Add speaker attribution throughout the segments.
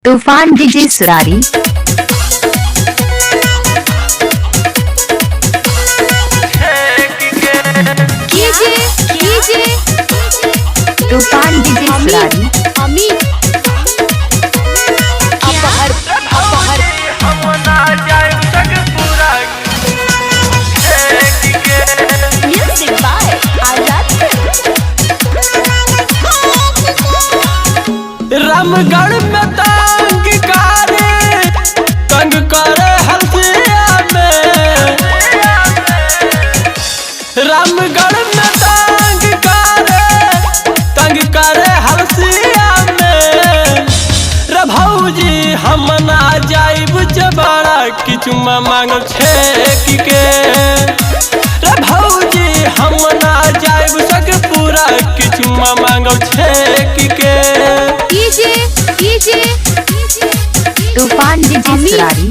Speaker 1: तूफान डीजे सुरारी। तूफान डीजे सुरारी।
Speaker 2: रामगढ़ में तंग करे हल्दिया में। रामगढ़ में तंग करे हल्दिया में। रे भौजी हम ना जाइब जबाड़ा किछु मांग छेक के। रे भौजी हम ना जाइब सक पूरा किछु मांग छेक के।
Speaker 1: तूफान डीजे सुरारी।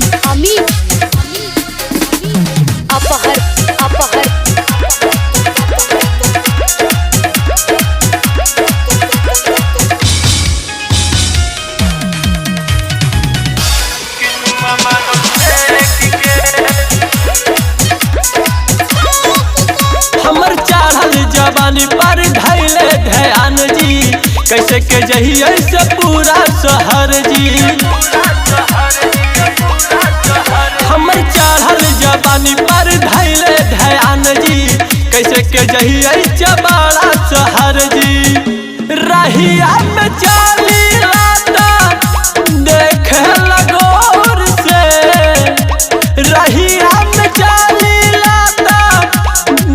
Speaker 2: हमर चढ़ल जवानी पर धैले ध्यान जी। कैसे के जहिए से पूरा शहर जी। हमर चढ़ल जवानी पर धैले ध्यान जी। कैसे के जहिए से बड़ा शहर जी। रहिया में चली लाता देखे लगोर से। रहिया में चली लाता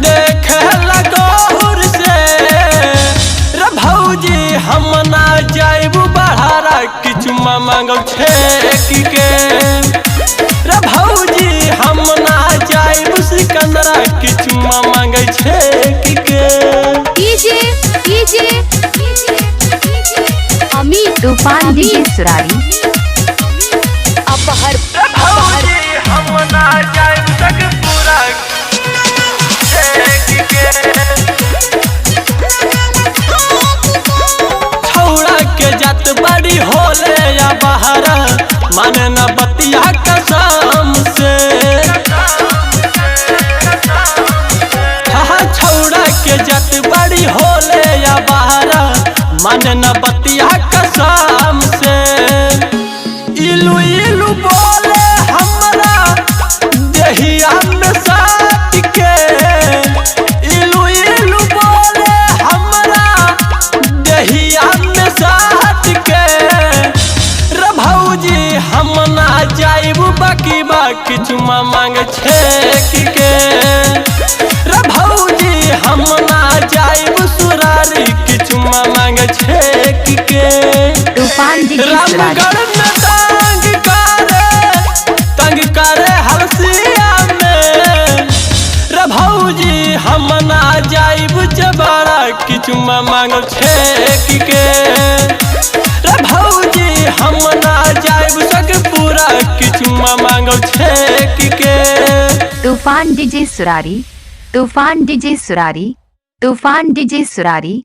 Speaker 2: देखे लगोर से। रे भौजी हम ना जाइब बढ़ारा किछु मांग छेक के। रे भौजी हम ना जाइब सिकंदरा किछु मांग छेक के।
Speaker 1: तूफान डीजे सुरारी।
Speaker 2: हम ना जाइब सक पूरा छेक के। छौड़ा के जात बड़ी होले या बहारा माने न बतिया कसम से। छौड़ा के जात बड़ी होले या बहारा माने न बतिया कसम से। इलू इलू बोले हमरा देहिया में साथ के। इलू इलू बोले हमरा देहिया में साथ के। रे भौजी हम ना जाइब बाकी किछु मांग छेक के। रे भौजी हम ना जाइब सुरारी किछु मांग छेक के।
Speaker 1: तूफान डीजे सुरारी।
Speaker 2: रामगढ़ में तंग करे हल्दिया में। रे भौजी हम ना जाइब जबाड़ा किछु मांग छेक के। रे भौजी हम ना जाइब सक पूरा किछु मांग छेक के।
Speaker 1: तूफान डीजे सुरारी। तूफान डीजे सुरारी। तूफान डीजे सुरारी।